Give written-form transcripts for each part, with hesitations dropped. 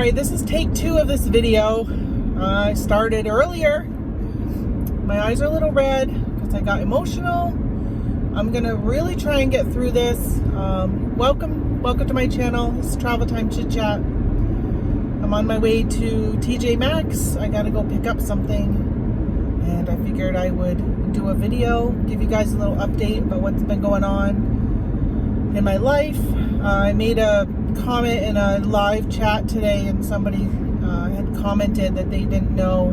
Alright, this is take 2 of this video. I started earlier. My eyes are a little red because I got emotional. I'm gonna really try and get through this. Welcome to my channel. This is Travel Time Chit Chat. I'm on my way to TJ Maxx. I gotta go pick up something, and I figured I would do a video, give you guys a little update about what's been going on in my life. I made a comment in a live chat today, and somebody had commented that they didn't know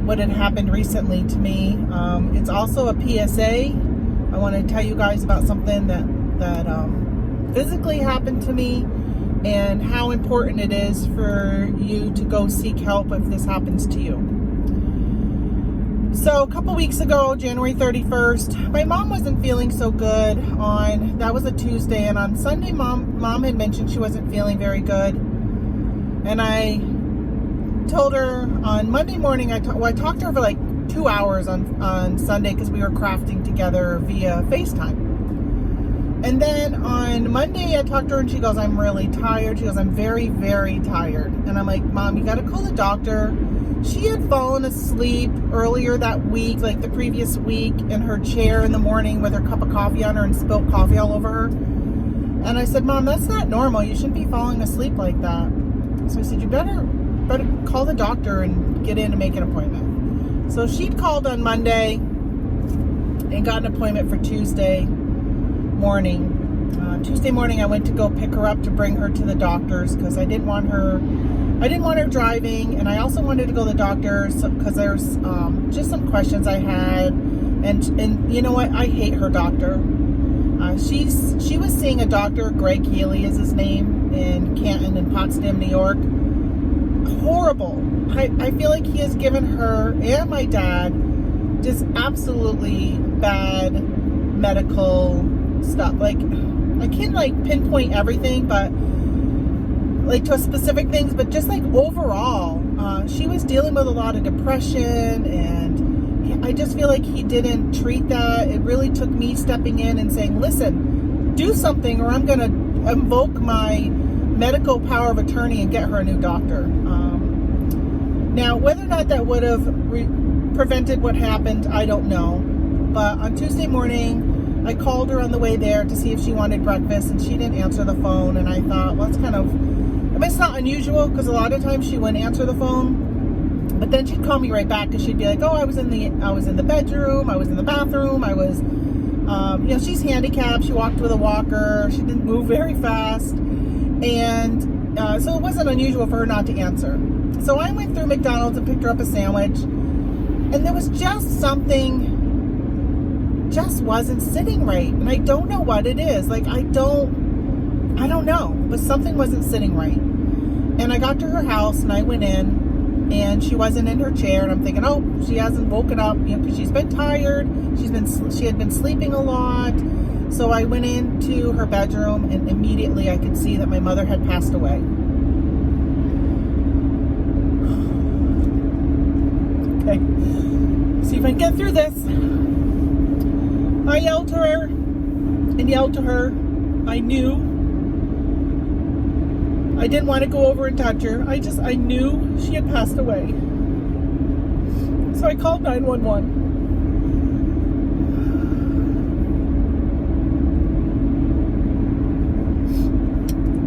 what had happened recently to me. It's also a PSA. I want to tell you guys about something that physically happened to me and how important it is for you to go seek help if this happens to you. So a couple weeks ago, January 31st, my mom wasn't feeling so good. That was a Tuesday, and on Sunday, mom had mentioned she wasn't feeling very good. And I told her on Monday morning, I talked to her for like 2 hours on Sunday because we were crafting together via FaceTime. And then on Monday, I talked to her and she goes, "I'm really tired." She goes, "I'm very, very tired." And I'm like, "Mom, you got to call the doctor." She had fallen asleep earlier that week, like the previous week, in her chair in the morning with her cup of coffee on her and spilled coffee all over her. And I said, "Mom, that's not normal. You shouldn't be falling asleep like that." So I said, "You better call the doctor and get in and make an appointment." So she'd called on Monday and got an appointment for Tuesday morning. Tuesday morning, I went to go pick her up to bring her to the doctor's because I didn't want her driving, and I also wanted to go to the doctor's because there's just some questions I had, and you know what? I hate her doctor. She was seeing a doctor, Greg Healy is his name, in Canton and Potsdam, New York. Horrible. I feel like he has given her and my dad just absolutely bad medical stuff. Like, I can't like pinpoint everything, but like to specific things, but just like overall, she was dealing with a lot of depression, and I just feel like he didn't treat that. It really took me stepping in and saying, "Listen, do something, or I'm going to invoke my medical power of attorney and get her a new doctor." Now, whether or not that would have prevented what happened, I don't know. But on Tuesday morning, I called her on the way there to see if she wanted breakfast, and she didn't answer the phone. And I thought, well, it's kind of, I mean, it's not unusual because a lot of times she wouldn't answer the phone, but then she'd call me right back because she'd be like, "Oh, I was in the bedroom, I was in the bathroom, I was," she's handicapped. She walked with a walker. She didn't move very fast, and so it wasn't unusual for her not to answer. So I went through McDonald's and picked her up a sandwich, and there was just something just wasn't sitting right, and I don't know what it is. Like, I don't know, but something wasn't sitting right. And I got to her house and I went in, and she wasn't in her chair, and I'm thinking, oh, she hasn't woken up, because she's been tired. She had been sleeping a lot. So I went into her bedroom, and immediately I could see that my mother had passed away. Okay, see if I can get through this. I yelled to her and yelled to her. I knew. I didn't want to go over and touch her. I knew she had passed away. So I called 911.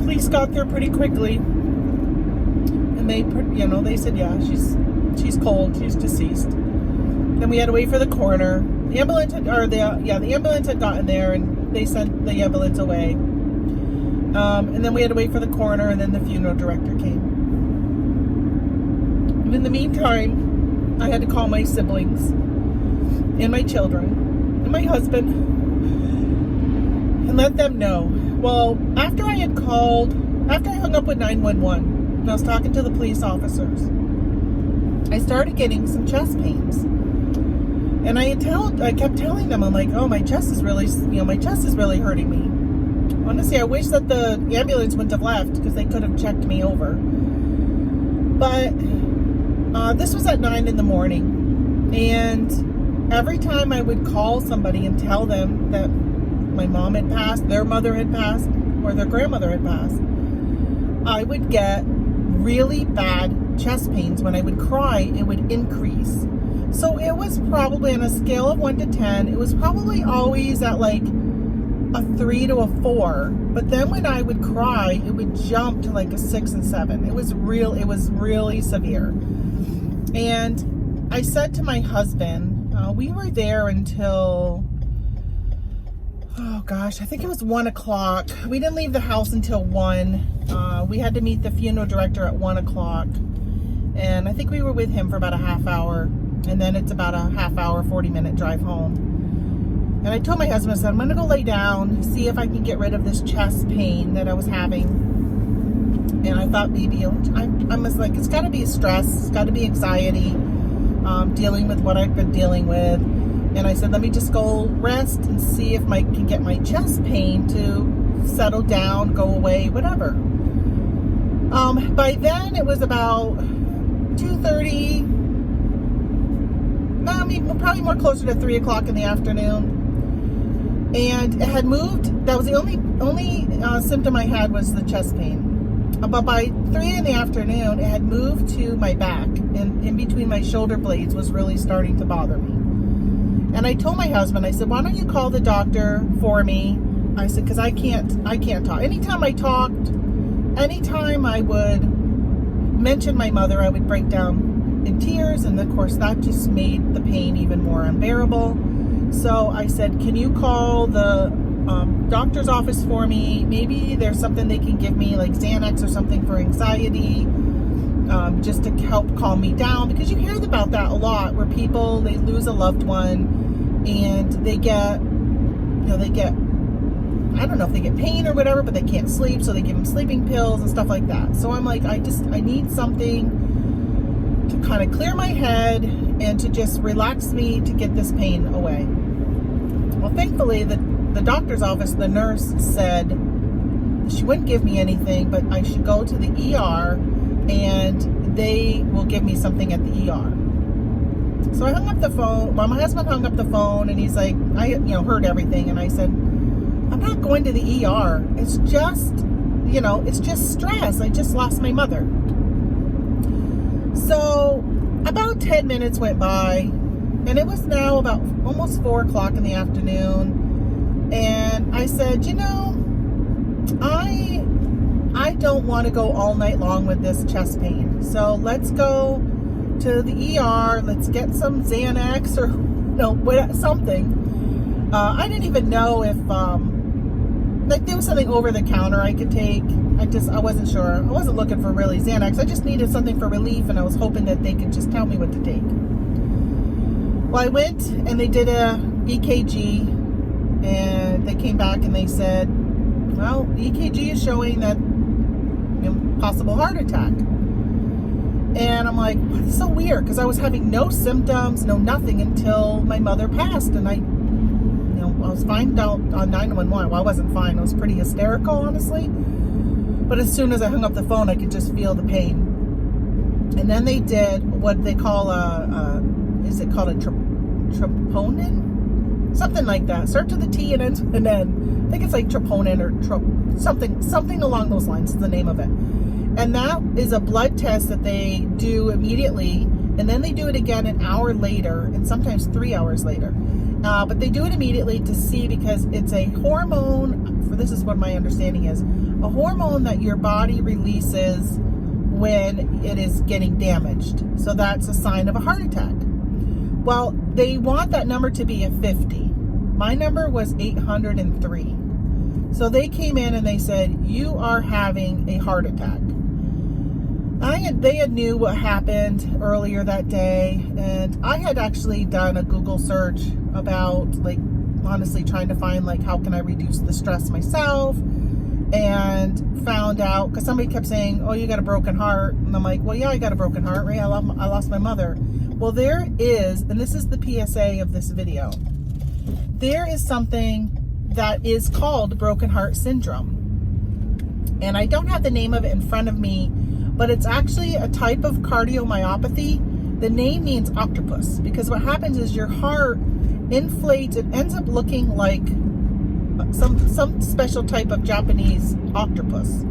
Police got there pretty quickly, and they said, yeah, she's cold, she's deceased. Then we had to wait for the coroner. The ambulance had gotten there, and they sent the ambulance away. And then we had to wait for the coroner, and then the funeral director came. And in the meantime, I had to call my siblings and my children and my husband and let them know. Well, after I hung up with 911, and I was talking to the police officers, I started getting some chest pains. And I kept telling them, I'm like, "Oh, my chest is really hurting me." Honestly, I wish that the ambulance wouldn't have left because they could have checked me over. But this was at 9 in the morning, and every time I would call somebody and tell them that my mom had passed, their mother had passed, or their grandmother had passed, I would get really bad chest pains. When I would cry, it would increase. So it was probably on a scale of 1 to 10, it was probably always at like a 3 to a 4. But then when I would cry, it would jump to like a 6 and 7. It was really severe. And I said to my husband, we were there until, oh gosh, I think it was 1 o'clock. We didn't leave the house until 1. We had to meet the funeral director at 1 o'clock. And I think we were with him for about a half hour. And then it's about a half hour, 40-minute drive home. And I told my husband, I said, I'm going to go lay down, see if I can get rid of this chest pain that I was having. And I thought maybe, I was like, it's got to be stress, it's got to be anxiety, dealing with what I've been dealing with. And I said, let me just go rest and see if I can get my chest pain to settle down, go away, whatever. By then it was about 2:30, probably more closer to 3 o'clock in the afternoon. And it had moved. That was the only symptom I had, was the chest pain. But by 3 in the afternoon, it had moved to my back, and in between my shoulder blades was really starting to bother me. And I told my husband, I said, why don't you call the doctor for me? I said, because I can't talk. Anytime I would mention my mother, I would break down in tears, and of course that just made the pain even more unbearable. So I said, can you call the doctor's office for me? Maybe there's something they can give me, like Xanax or something for anxiety, just to help calm me down, because you hear about that a lot, where people, they lose a loved one and they get, I don't know if they get pain or whatever, but they can't sleep, so they give them sleeping pills and stuff like that. So I'm like, I need something to kind of clear my head and to just relax me, to get this pain away. Well, thankfully, the doctor's office, the nurse said she wouldn't give me anything, but I should go to the ER and they will give me something at the ER. So I hung up the phone. Well, my husband hung up the phone, and he's like, I heard everything, and I said, I'm not going to the ER. It's just, it's just stress. I just lost my mother. So about 10 minutes went by, and it was now about almost 4 o'clock in the afternoon. And I said, I don't want to go all night long with this chest pain. So let's go to the ER. Let's get some Xanax or something. I didn't even know if there was something over the counter I could take. I wasn't sure. I wasn't looking for really Xanax. I just needed something for relief, and I was hoping that they could just tell me what to take. Well, I went and they did a EKG, and they came back and they said, well, the EKG is showing that possible heart attack. And I'm like, that's so weird, because I was having no symptoms, no nothing, until my mother passed. And I was fine down on 911. Well, I wasn't fine. I was pretty hysterical, honestly. But as soon as I hung up the phone, I could just feel the pain. And then they did what they call is it called a troponin? Something like that. Starts with a T and ends with an N. I think it's like troponin or something along those lines is the name of it. And that is a blood test that they do immediately, and then they do it again an hour later, and sometimes 3 hours later. But they do it immediately to see, because it's a hormone, this is what my understanding is, a hormone that your body releases when it is getting damaged. So that's a sign of a heart attack. Well, they want that number to be a 50. My number was 803. So they came in and they said, you are having a heart attack. They had knew what happened earlier that day, and I had actually done a Google search about, honestly trying to find, how can I reduce the stress myself, and found out, because somebody kept saying, oh, you got a broken heart, and I'm like, well, yeah, I got a broken heart, right? I lost my mother. Well, there is, and this is the PSA of this video, there is something that is called broken heart syndrome. And I don't have the name of it in front of me, but it's actually a type of cardiomyopathy. The name means octopus, because what happens is your heart inflates. It ends up looking like some special type of Japanese octopus.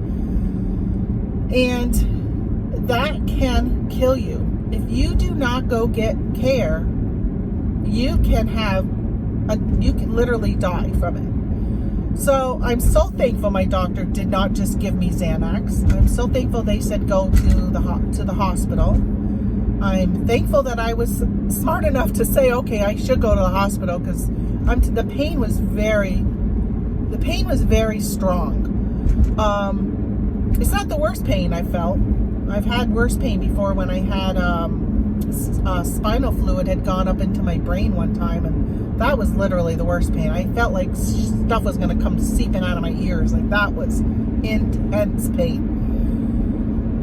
And that can kill you. If you do not go get care, you can literally die from it. So I'm so thankful my doctor did not just give me Xanax. I'm so thankful they said go to the hospital. I'm thankful that I was smart enough to say, okay, I should go to the hospital, because the pain was very strong. It's not the worst pain I felt. I've had worse pain before, when I had spinal fluid had gone up into my brain one time, and that was literally the worst pain. I felt like stuff was going to come seeping out of my ears. Like, that was intense pain.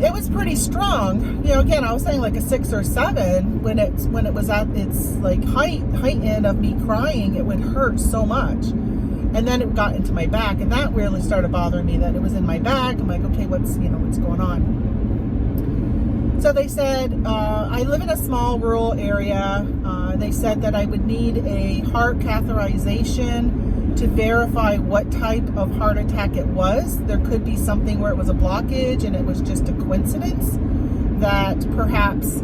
It was pretty strong. You know, again, I was saying like a 6 or 7. When it was at its like height end of me crying, it would hurt so much. And then it got into my back, and that really started bothering me, that it was in my back. I'm like, okay, what's going on? So they said, I live in a small rural area. They said that I would need a heart catheterization to verify what type of heart attack it was. There could be something where it was a blockage and it was just a coincidence that perhaps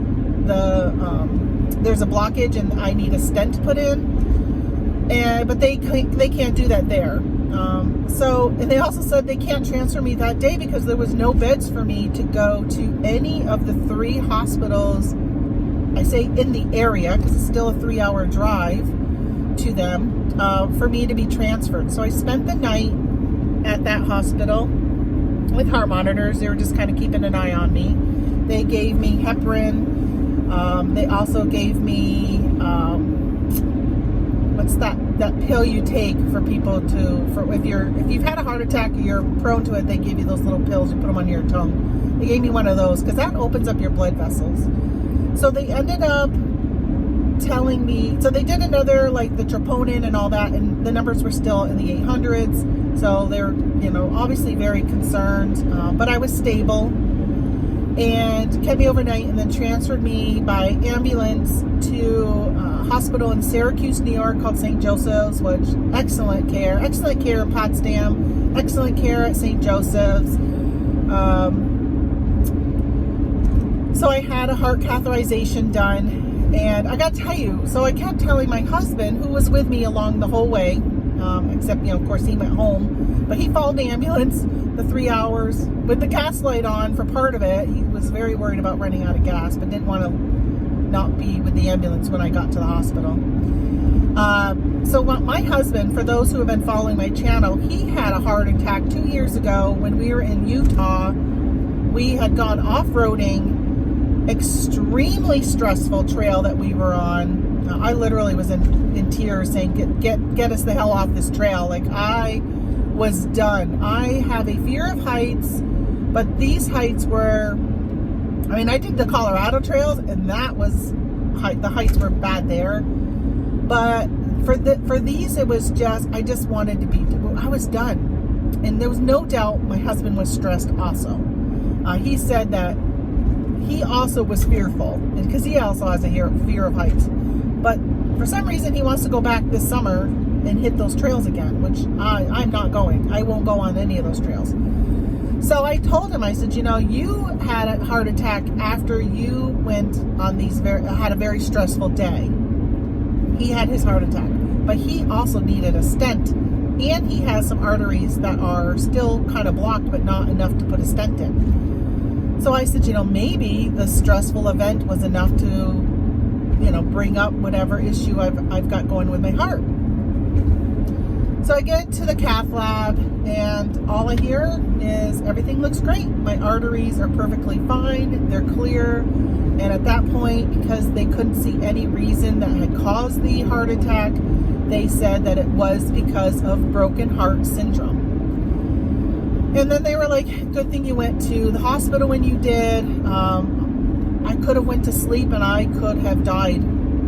there's a blockage and I need a stent put in. But they can't do that there. And they also said they can't transfer me that day because there was no beds for me to go to any of the 3 hospitals, I say in the area, because it's still a 3-hour drive to them, for me to be transferred. So I spent the night at that hospital with heart monitors. They were just kind of keeping an eye on me. They gave me heparin. They also gave me, what's that pill you take for people if you've had a heart attack, you're prone to it, they give you those little pills, you put them on your tongue. They gave me one of those because that opens up your blood vessels. So they ended up telling me, so they did another, like the troponin and all that, and the numbers were still in the 800s. So they're, obviously very concerned, but I was stable, and kept me overnight, and then transferred me by ambulance to a hospital in Syracuse, New York, called St. Joseph's, which excellent care in Potsdam, excellent care at St. Joseph's. So I had a heart catheterization done, and I got to tell you, so I kept telling my husband, who was with me along the whole way, except, of course, he went home, but he followed the ambulance the 3 hours with the gas light on for part of it. He was very worried about running out of gas, but didn't want to not be with the ambulance when I got to the hospital. So my husband, for those who have been following my channel, he had a heart attack 2 years ago when we were in Utah. We had gone off-roading, extremely stressful trail that we were on. I literally was in tears saying, get us the hell off this trail. Like, I was done. I have a fear of heights, but these heights were, I did the Colorado trails, and that was the heights were bad there. But for these, it was just, I just wanted to be, I was done. And there was no doubt my husband was stressed also. He said that he also was fearful, because he also has a fear of heights. But for some reason, he wants to go back this summer and hit those trails again, which I'm not going. I won't go on any of those trails. So I told him, I said, you had a heart attack after you went on had a very stressful day. He had his heart attack, but he also needed a stent, and he has some arteries that are still kind of blocked, but not enough to put a stent in. So I said, maybe the stressful event was enough to, bring up whatever issue I've got going with my heart. So I get to the cath lab, and all I hear is everything looks great. My arteries are perfectly fine. They're clear. And at that point, because they couldn't see any reason that had caused the heart attack, they said that it was because of broken heart syndrome. And then they were like, good thing you went to the hospital when you did. I could have went to sleep, and I could have died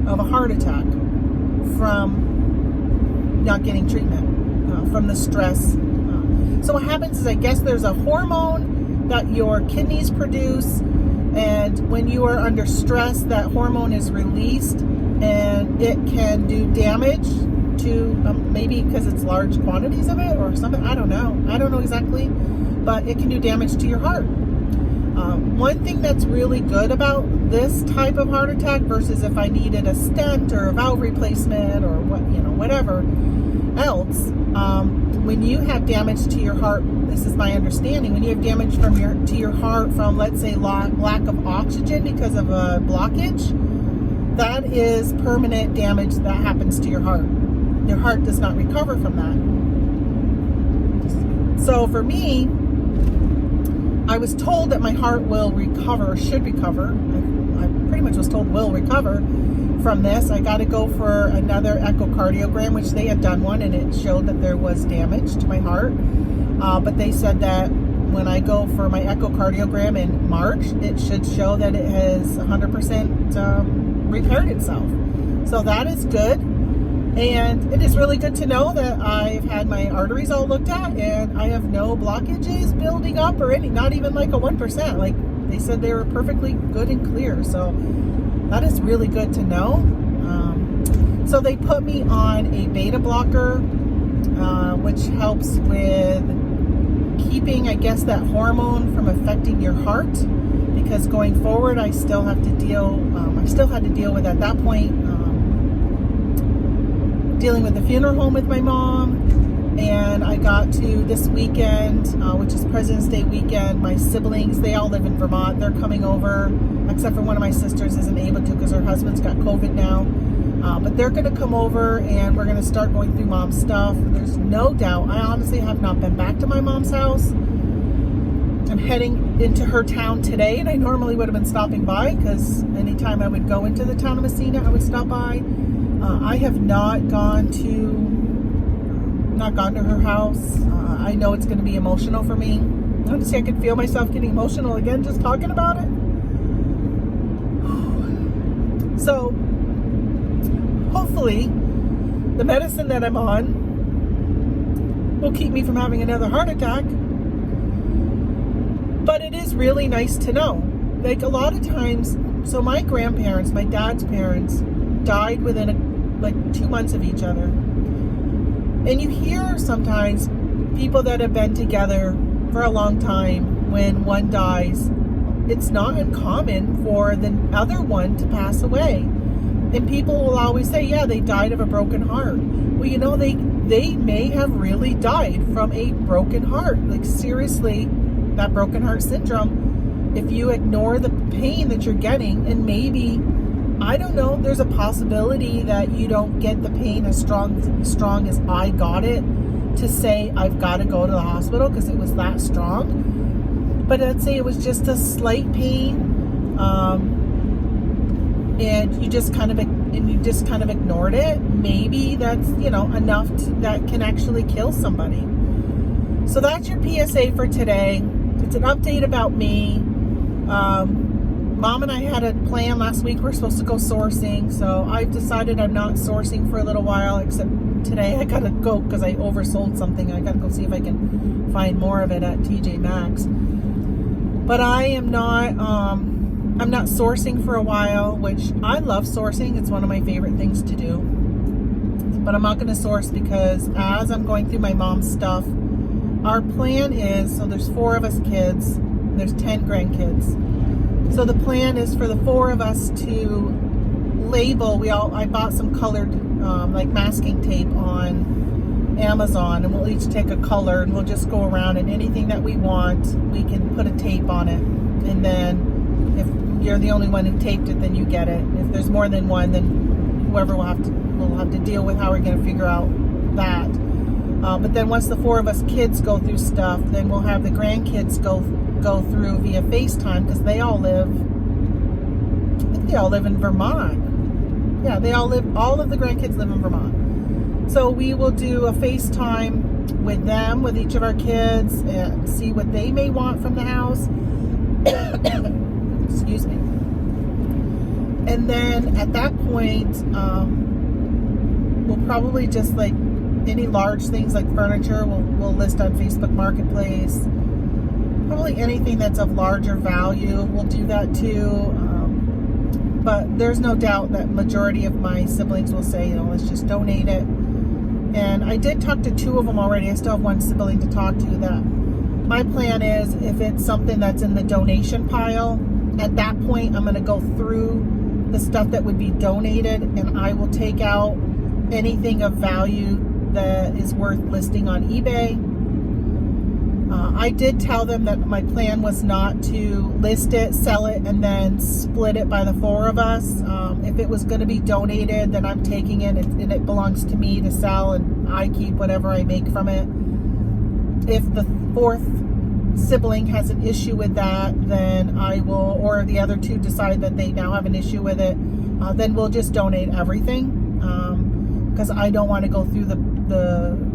of a heart attack from not getting treatment, from the stress. So what happens is, I guess there's a hormone that your kidneys produce, and when you are under stress, that hormone is released, and it can do damage to, maybe because it's large quantities of it or something. I don't know exactly, but it can do damage to your heart. One thing that's really good about this type of heart attack versus if I needed a stent or a valve replacement or whatever else, when you have damage to your heart, this is my understanding, when you have damage to your heart from, let's say, lack of oxygen because of a blockage, that is permanent damage that happens to your heart. Your heart does not recover from that. So for me, I was told that my heart will recover, or should recover. I pretty much was told will recover from this. I got to go for another echocardiogram, which they had done one, and it showed that there was damage to my heart. But they said that when I go for my echocardiogram in March, it should show that it has 100% repaired itself. So that is good. And it is really good to know that I've had my arteries all looked at and I have no blockages building up or any, not even like a 1%. Like they said they were perfectly good and clear. So that is really good to know. So they put me on a beta blocker, which helps with keeping, I guess, that hormone from affecting your heart. Because going forward, I still had to deal with at that point, dealing with the funeral home with my mom. And I got to this weekend, which is President's Day weekend, my siblings, they all live in Vermont. They're coming over, except for one of my sisters isn't able to because her husband's got COVID now. But they're going to come over and we're going to start going through mom's stuff. There's no doubt. I honestly have not been back to my mom's house. I'm heading into her town today, and I normally would have been stopping by because anytime I would go into the town of Messina, I would stop by. I have not gone to her house. I know it's going to be emotional for me. Honestly, I could feel myself getting emotional again just talking about it. So, hopefully, the medicine that I'm on will keep me from having another heart attack. But it is really nice to know. Like a lot of times, so my grandparents, my dad's parents, died within like 2 months of each other. And you hear sometimes people that have been together for a long time, when one dies, it's not uncommon for the other one to pass away. And people will always say, yeah, they died of a broken heart. Well, you know, they may have really died from a broken heart. Like seriously, that broken heart syndrome, if you ignore the pain that you're getting, and maybe, I don't know, there's a possibility that you don't get the pain as strong as I got it to say I've got to go to the hospital because it was that strong. But let's say it was just a slight pain, and you just kind of ignored it. Maybe that's, enough that can actually kill somebody. So that's your PSA for today. It's an update about me. Mom and I had a plan last week. We're supposed to go sourcing. So I've decided I'm not sourcing for a little while, except today I gotta go because I oversold something. I gotta go see if I can find more of it at TJ Maxx. But I'm not sourcing for a while, which I love sourcing. It's one of my favorite things to do. But I'm not gonna source because as I'm going through my mom's stuff, our plan is, so there's 4 of us kids, there's 10 grandkids. So the plan is for the 4 of us to label, I bought some colored like masking tape on Amazon, and we'll each take a color and we'll just go around, and anything that we want, we can put a tape on it. And then if you're the only one who taped it, then you get it. If there's more than one, then whoever will have to deal with how we're going to figure out that. But then once the 4 of us kids go through stuff, then we'll have the grandkids go through via FaceTime because they all live in Vermont. Yeah, all of the grandkids live in Vermont. So we will do a FaceTime with them, with each of our kids, and see what they may want from the house. Excuse me. And then at that point, we'll probably just like any large things like furniture, we'll list on Facebook Marketplace. Probably anything that's of larger value, we'll do that too. But there's no doubt that majority of my siblings will say, let's just donate it. And I did talk to 2 of them already. I still have 1 sibling to talk to that my plan is, if it's something that's in the donation pile, at that point, I'm going to go through the stuff that would be donated, and I will take out anything of value that is worth listing on eBay. I did tell them that my plan was not to list it, sell it, and then split it by the four of us. If it was going to be donated, then I'm taking it, and it belongs to me to sell, and I keep whatever I make from it. If the fourth sibling has an issue with that, then I will, or the other two decide that they now have an issue with it, then we'll just donate everything. Because I don't want to go through the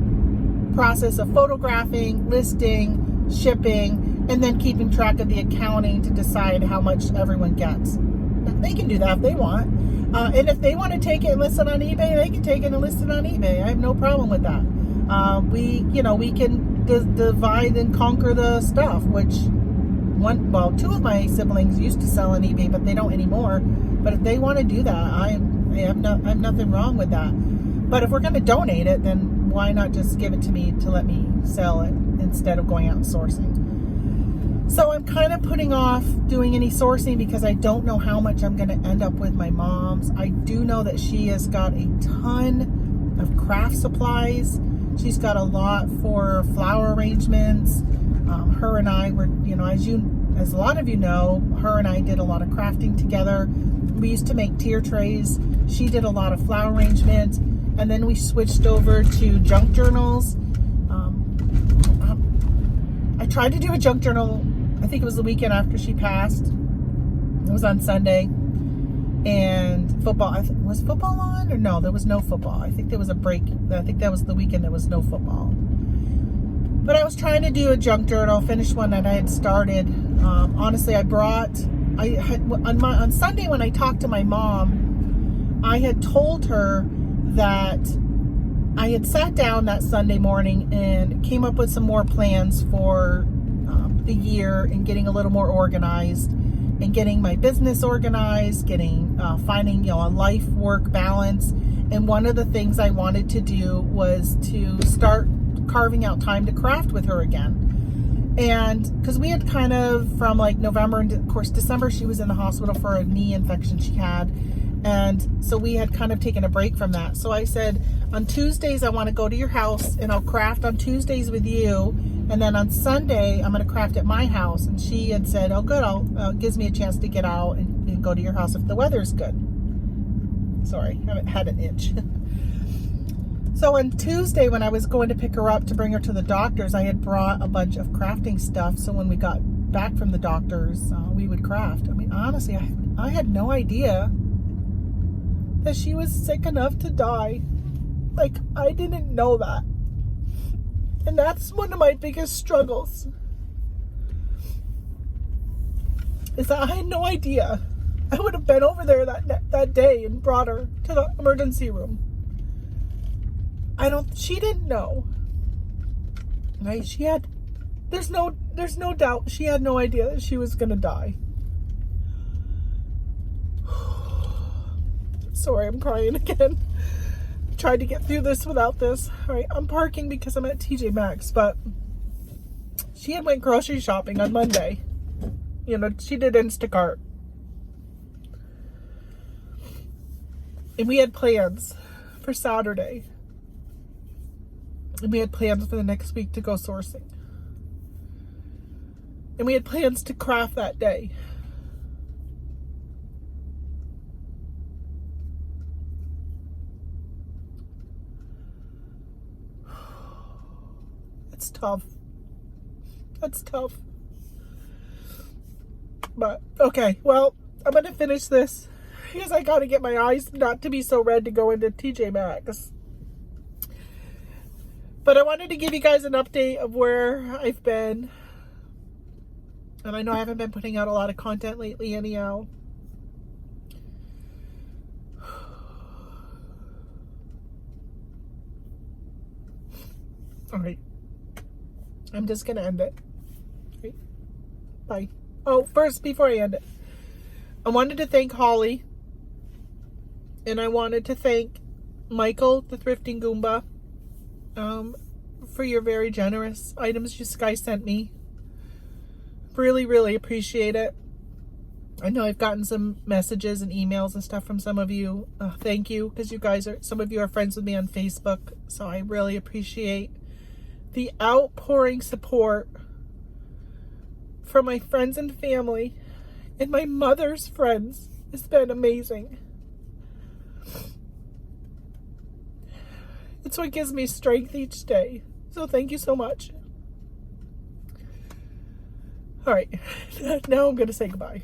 process of photographing, listing, shipping, and then keeping track of the accounting to decide how much everyone gets. They can do that if they want. And if they want to take it and list it on eBay, they can take it and list it on eBay. I have no problem with that. We can divide and conquer the stuff, which two of my siblings used to sell on eBay, but they don't anymore. But if they want to do that, I have nothing wrong with that. But if we're going to donate it, then why not just give it to me to let me sell it instead of going out and sourcing? So I'm kind of putting off doing any sourcing because I don't know how much I'm going to end up with my mom's. I do know that she has got a ton of craft supplies. She's got a lot for flower arrangements. Her and I were, as a lot of you know, her and I did a lot of crafting together. We used to make tier trays. She did a lot of flower arrangements. And then we switched over to junk journals. I tried to do a junk journal, I think it was the weekend after she passed. It was on Sunday. And football, was football on? Or no, there was no football. I think there was a break. I think that was the weekend there was no football. But I was trying to do a junk journal, finish one that I had started. Honestly, on Sunday when I talked to my mom, I had told her that I had sat down that Sunday morning and came up with some more plans for the year and getting a little more organized and getting my business organized, finding a life-work balance. And one of the things I wanted to do was to start carving out time to craft with her again. And because we had kind of from like November and of course December, she was in the hospital for a knee infection she had. And so we had kind of taken a break from that. So I said, on Tuesdays, I want to go to your house and I'll craft on Tuesdays with you. And then on Sunday, I'm going to craft at my house. And she had said, oh, good. Gives me a chance to get out and go to your house if the weather's good. Sorry, I haven't had an itch. So on Tuesday, when I was going to pick her up to bring her to the doctor's, I had brought a bunch of crafting stuff. So when we got back from the doctor's, we would craft. I mean, honestly, I had no idea that she was sick enough to die. Like, I didn't know that. And that's one of my biggest struggles. Is that I had no idea. I would have been over there that day and brought her to the emergency room. She didn't know. Right? There's no doubt she had no idea that she was gonna die. Sorry, I'm crying again. Tried to get through this without this. All right, I'm parking because I'm at TJ Maxx, but she had went grocery shopping on Monday. She did Instacart. And we had plans for Saturday. And we had plans for the next week to go sourcing. And we had plans to craft that day. It's tough. That's tough. But, okay, well, I'm going to finish this because I got to get my eyes not to be so red to go into TJ Maxx. But I wanted to give you guys an update of where I've been. And I know I haven't been putting out a lot of content lately anyhow. All right. I'm just going to end it. Okay. Bye. Oh, first, before I end it, I wanted to thank Holly. And I wanted to thank Michael, the Thrifting Goomba, for your very generous items you guys sent me. Really, really appreciate it. I know I've gotten some messages and emails and stuff from some of you. Thank you, because some of you are friends with me on Facebook. So I really appreciate the outpouring support from my friends and family and my mother's friends. It's been amazing. It's what gives me strength each day. So thank you so much. All right, now I'm going to say goodbye.